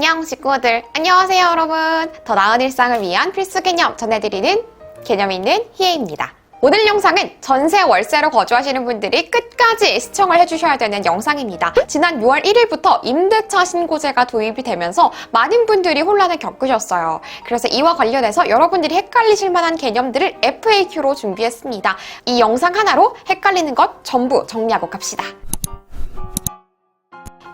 안녕 식구들, 안녕하세요 여러분. 더 나은 일상을 위한 필수 개념 전해드리는 개념 있는 희애입니다. 오늘 영상은 전세 월세로 거주하시는 분들이 끝까지 시청을 해주셔야 되는 영상입니다. 지난 6월 1일부터 임대차 신고제가 도입이 되면서 많은 분들이 혼란을 겪으셨어요. 그래서 이와 관련해서 여러분들이 헷갈리실 만한 개념들을 FAQ로 준비했습니다. 이 영상 하나로 헷갈리는 것 전부 정리하고 갑시다.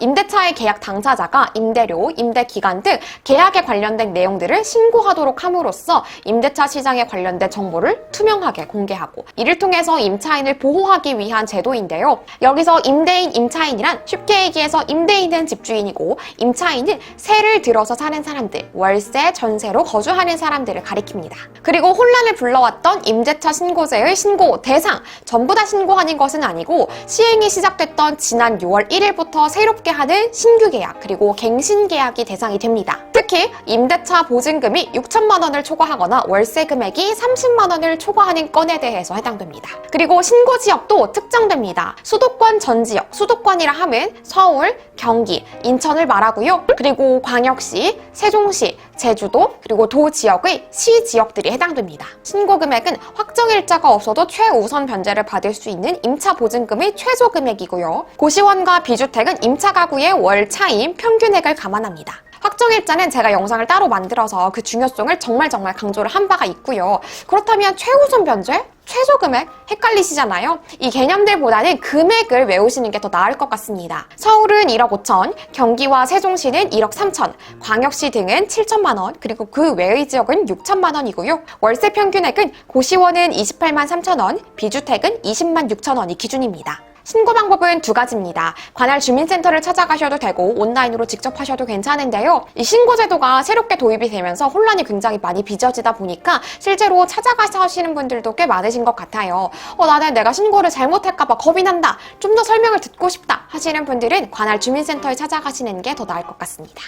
임대차의 계약 당사자가 임대료, 임대기간 등 계약에 관련된 내용들을 신고하도록 함으로써 임대차 시장에 관련된 정보를 투명하게 공개하고 이를 통해서 임차인을 보호하기 위한 제도인데요. 여기서 임대인, 임차인이란 쉽게 얘기해서 임대인은 집주인이고 임차인은 세를 들어서 사는 사람들, 월세, 전세로 거주하는 사람들을 가리킵니다. 그리고 혼란을 불러왔던 임대차 신고제의 신고 대상, 전부 다 신고하는 것은 아니고 시행이 시작됐던 지난 6월 1일부터 새롭게 하는 신규 계약 그리고 갱신 계약이 대상이 됩니다. 특히 임대차 보증금이 6천만 원을 초과하거나 월세 금액이 30만 원을 초과하는 건에 대해서 해당됩니다. 그리고 신고 지역도 특정됩니다. 수도권 전 지역, 수도권이라 하면 서울, 경기, 인천을 말하고요. 그리고 광역시, 세종시, 제주도, 그리고 도 지역의 시 지역들이 해당됩니다. 신고 금액은 확정일자가 없어도 최우선 변제를 받을 수 있는 임차 보증금의 최소 금액이고요. 고시원과 비주택은 임차 가구의 월 차임 평균액을 감안합니다. 확정일자는 제가 영상을 따로 만들어서 그 중요성을 정말 강조를 한 바가 있고요. 그렇다면 최우선 변제? 최소 금액? 헷갈리시잖아요. 이 개념들보다는 금액을 외우시는 게 더 나을 것 같습니다. 서울은 1억 5천, 경기와 세종시는 1억 3천, 광역시 등은 7천만 원, 그리고 그 외의 지역은 6천만 원이고요. 월세 평균액은 고시원은 28만 3천 원, 비주택은 20만 6천 원이 기준입니다. 신고 방법은 두 가지입니다. 관할 주민센터를 찾아가셔도 되고 온라인으로 직접 하셔도 괜찮은데요. 이 신고 제도가 새롭게 도입이 되면서 혼란이 굉장히 많이 빚어지다 보니까 실제로 찾아가서 하시는 분들도 꽤 많으신 것 같아요. 나는 내가 신고를 잘못할까봐 겁이 난다. 좀 더 설명을 듣고 싶다 하시는 분들은 관할 주민센터에 찾아가시는 게 더 나을 것 같습니다.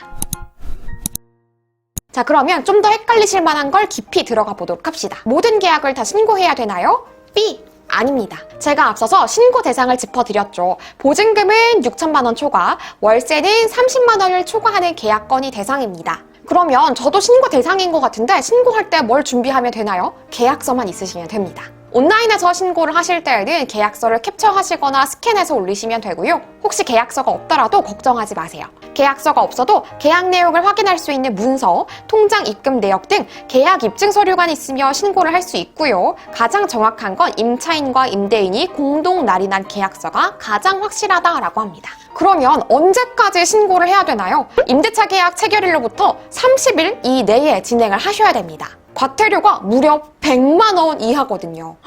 자, 그러면 좀 더 헷갈리실 만한 걸 깊이 들어가 보도록 합시다. 모든 계약을 다 신고해야 되나요? B. 아닙니다. 제가 앞서서 신고 대상을 짚어드렸죠. 보증금은 6천만 원 초과, 월세는 30만 원을 초과하는 계약건이 대상입니다. 그러면 저도 신고 대상인 것 같은데 신고할 때 뭘 준비하면 되나요? 계약서만 있으시면 됩니다. 온라인에서 신고를 하실 때에는 계약서를 캡처하시거나 스캔해서 올리시면 되고요. 혹시 계약서가 없더라도 걱정하지 마세요. 계약서가 없어도 계약 내용을 확인할 수 있는 문서, 통장 입금 내역 등 계약 입증 서류가 있으며 신고를 할 수 있고요. 가장 정확한 건 임차인과 임대인이 공동 날인한 계약서가 가장 확실하다라고 합니다. 그러면 언제까지 신고를 해야 되나요? 임대차 계약 체결일로부터 30일 이내에 진행을 하셔야 됩니다. 과태료가 무려 100만 원 이하거든요.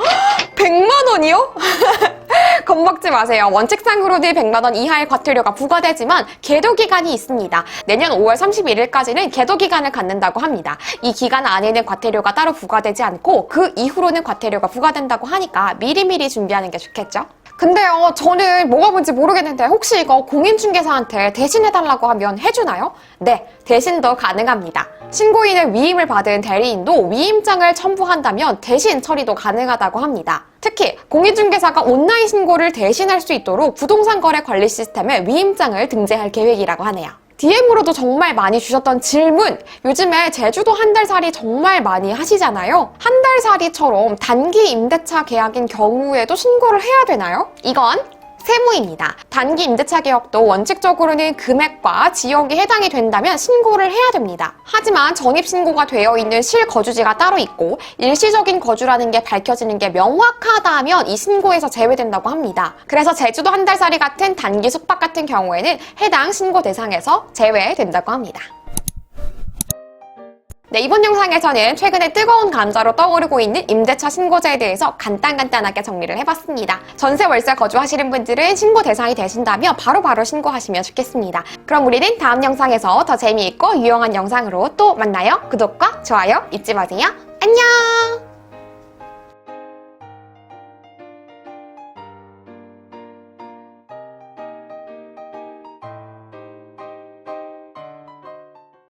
100만 원이요? 겁먹지 마세요. 원칙상으로는 100만 원 이하의 과태료가 부과되지만 계도 기간이 있습니다. 내년 5월 31일까지는 계도 기간을 갖는다고 합니다. 이 기간 안에는 과태료가 따로 부과되지 않고 그 이후로는 과태료가 부과된다고 하니까 미리미리 준비하는 게 좋겠죠? 근데요, 저는 뭐가 뭔지 모르겠는데 혹시 이거 공인중개사한테 대신해달라고 하면 해주나요? 네, 대신도 가능합니다. 신고인의 위임을 받은 대리인도 위임장을 첨부한다면 대신 처리도 가능하다고 합니다. 특히 공인중개사가 온라인 신고를 대신할 수 있도록 부동산 거래 관리 시스템에 위임장을 등재할 계획이라고 하네요. DM으로도 정말 많이 주셨던 질문, 요즘에 제주도 한 달 살이 정말 많이 하시잖아요. 한 달 살이처럼 단기 임대차 계약인 경우에도 신고를 해야 되나요? 이건 세무입니다. 단기 임대차 계약도 원칙적으로는 금액과 지역이 해당이 된다면 신고를 해야 됩니다. 하지만 전입신고가 되어 있는 실거주지가 따로 있고 일시적인 거주라는 게 밝혀지는 게 명확하다면 이 신고에서 제외된다고 합니다. 그래서 제주도 한 달 살이 같은 단기 숙박 같은 경우에는 해당 신고 대상에서 제외된다고 합니다. 네, 이번 영상에서는 최근에 뜨거운 감자로 떠오르고 있는 임대차 신고제에 대해서 간단하게 정리를 해봤습니다. 전세 월세 거주하시는 분들은 신고 대상이 되신다면 바로바로 신고하시면 좋겠습니다. 그럼 우리는 다음 영상에서 더 재미있고 유용한 영상으로 또 만나요. 구독과 좋아요 잊지 마세요.